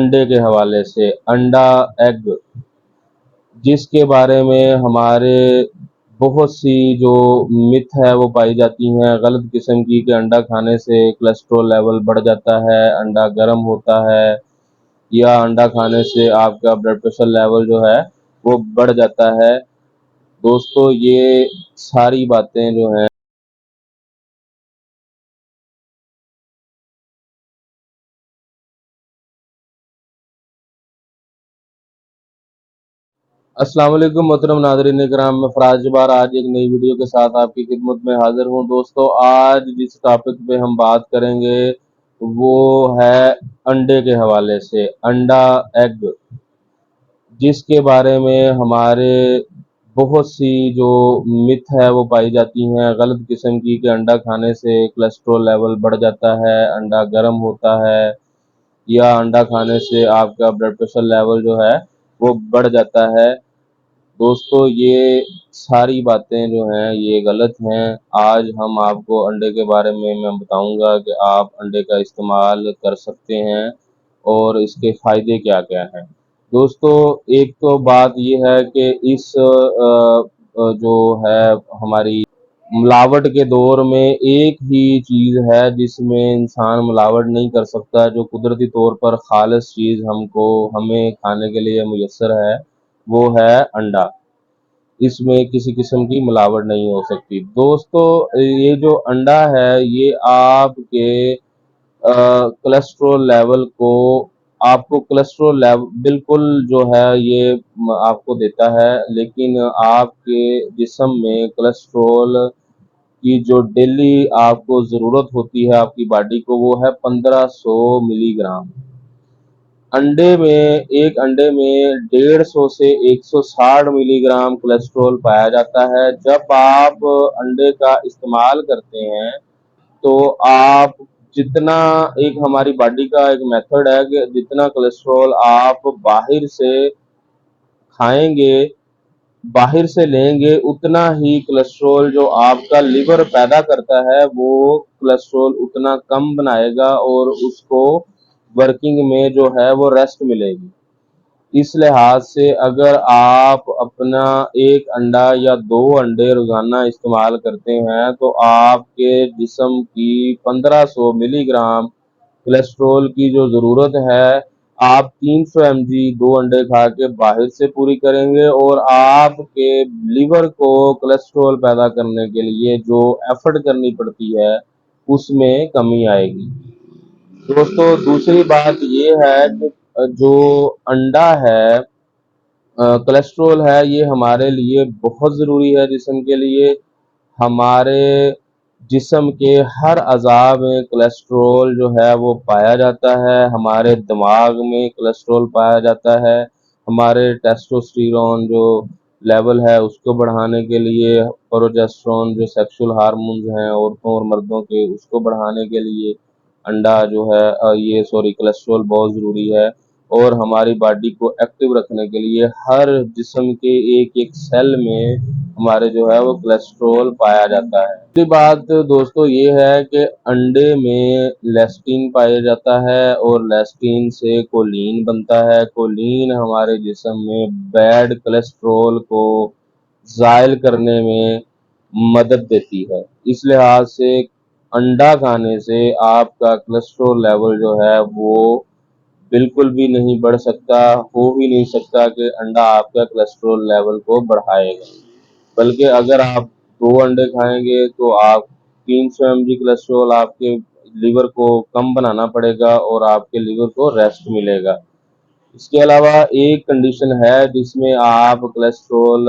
अंडे के हवाले से अंडा एग, जिसके बारे में हमारे बहुत सी जो मिथ है वो पाई जाती हैं गलत किस्म की कि अंडा खाने से कोलेस्ट्रॉल लेवल बढ़ जाता है, अंडा गर्म होता है, या अंडा खाने से आपका ब्लड प्रेशर लेवल जो है वो बढ़ जाता है। दोस्तों ये सारी बातें जो हैं अस्सलाम वालेकुम मोहतरम नाज़रीन इकराम, मैं फराज जबार आज एक नई वीडियो के साथ आपकी खिदमत में हाजिर हूँ। दोस्तों आज जिस टॉपिक पे हम बात करेंगे वो है अंडे के हवाले से अंडा एग, जिसके बारे में हमारे बहुत सी जो मिथ है वो पाई जाती हैं गलत किस्म की कि अंडा खाने से कोलेस्ट्रॉल लेवल बढ़ जाता है, अंडा गर्म होता है, या अंडा खाने से आपका ब्लड प्रेशर लेवल जो है वो बढ़ जाता है। दोस्तों ये सारी बातें जो हैं ये गलत हैं। आज हम आपको अंडे के बारे में मैं बताऊंगा कि आप अंडे का इस्तेमाल कर सकते हैं और इसके फ़ायदे क्या-क्या हैं। दोस्तों एक तो बात ये है कि इस जो है हमारी मिलावट के दौर में एक ही चीज़ है जिसमें इंसान मिलावट नहीं कर सकता, जो कुदरती तौर पर खालिस चीज़ हमें खाने के लिए मुयस्सर है, वो है अंडा। इसमें किसी किस्म की मिलावट नहीं हो सकती। दोस्तों ये जो अंडा है ये आपके कोलेस्ट्रॉल लेवल को आपको कोलेस्ट्रॉल लेवल बिल्कुल जो है ये आपको देता है, लेकिन आपके जिस्म में कोलेस्ट्रॉल की जो डेली आपको ज़रूरत होती है आपकी बॉडी को वो है 1500 मिलीग्राम। एक अंडे में 150 से 160 मिलीग्राम कोलेस्ट्रॉल पाया जाता है। जब आप अंडे का इस्तेमाल करते हैं तो आप जितना एक हमारी बॉडी का एक मेथड है कि जितना कोलेस्ट्रॉल आप खाएंगे बाहर से लेंगे उतना ही कोलेस्ट्रॉल जो आपका लिवर पैदा करता है वो कोलेस्ट्रॉल उतना कम बनाएगा और उसको वर्किंग में जो है वो रेस्ट मिलेगी। इस लिहाज से अगर आप अपना एक अंडा या 2 अंडे रोज़ाना इस्तेमाल करते हैं तो आपके जिस्म की 1500 मिलीग्राम कोलेस्ट्रॉल की जो ज़रूरत है आप 300 mg 2 अंडे खा के बाहर से पूरी करेंगे और आपके लिवर को कोलेस्ट्रॉल पैदा करने के लिए जो एफर्ट करनी पड़ती है उसमें कमी आएगी। दोस्तों दूसरी बात ये है कि जो अंडा है कोलेस्ट्रॉल है ये हमारे लिए बहुत ज़रूरी है जिस्म के लिए। हमारे जिस्म के हर अज़ा में कोलेस्ट्रॉल जो है वो पाया जाता है, हमारे दिमाग में कोलेस्ट्रॉल पाया जाता है, हमारे टेस्टोस्टेरोन जो लेवल है उसको बढ़ाने के लिए, प्रोजेस्टेरोन जो सेक्सुअल हार्मोन्स हैं औरतों और मर्दों के उसको बढ़ाने के लिए अंडा जो है कोलेस्ट्रॉल बहुत ज़रूरी है। और हमारी बॉडी को एक्टिव रखने के लिए हर जिस्म के एक-एक सेल में हमारे जो है वो कोलेस्ट्रॉल पाया जाता है। दूसरी बात दोस्तों ये है कि अंडे में लेस्टीन पाया जाता है और लेस्टीन से कोलीन बनता है। कोलीन हमारे जिस्म में बैड कोलेस्ट्रॉल को ज़ाइल करने में मदद देती है। इस लिहाज से अंडा खाने से आपका कोलेस्ट्रॉल लेवल जो है वो बिल्कुल भी नहीं बढ़ सकता, हो ही नहीं सकता कि अंडा आपका कोलेस्ट्रॉल लेवल को बढ़ाएगा। बल्कि अगर आप 2 अंडे खाएंगे तो आप 300 mg कोलेस्ट्रॉल आपके लीवर को कम बनाना पड़ेगा और आपके लीवर को रेस्ट मिलेगा। इसके अलावा एक कंडीशन है जिसमें आप कोलेस्ट्रॉल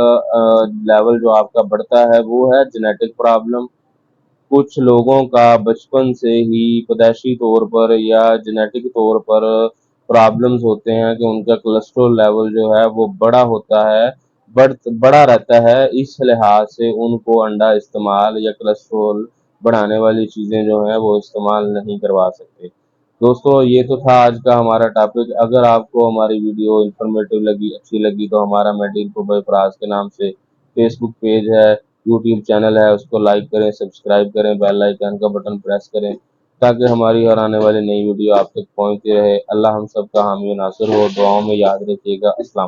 लेवल जो आपका बढ़ता है वो है जेनेटिक प्रॉब्लम। कुछ लोगों का बचपन से ही पैदाइशी तौर पर या जेनेटिक तौर पर प्रॉब्लम्स होते हैं कि उनका कोलेस्ट्रॉल लेवल जो है वो बड़ा रहता है। इस लिहाज से उनको अंडा इस्तेमाल या कोलेस्ट्रॉल बढ़ाने वाली चीज़ें जो हैं वो इस्तेमाल नहीं करवा सकते। दोस्तों ये तो था आज का हमारा टॉपिक। अगर आपको हमारी वीडियो इन्फॉर्मेटिव लगी, अच्छी लगी तो हमारा मेडिल फुटबॉल फराज के नाम से फेसबुक पेज है, यूट्यूब चैनल है, उसको लाइक करें, सब्सक्राइब करें, बेल आइकन का बटन प्रेस करें تاکہ ہماری ہر آنے والی نئی ویڈیو آپ تک پہنچتی رہے۔ اللہ ہم سب کا حامی و ناصر ہو، دعاؤں میں یاد رکھیے گا۔ السلام۔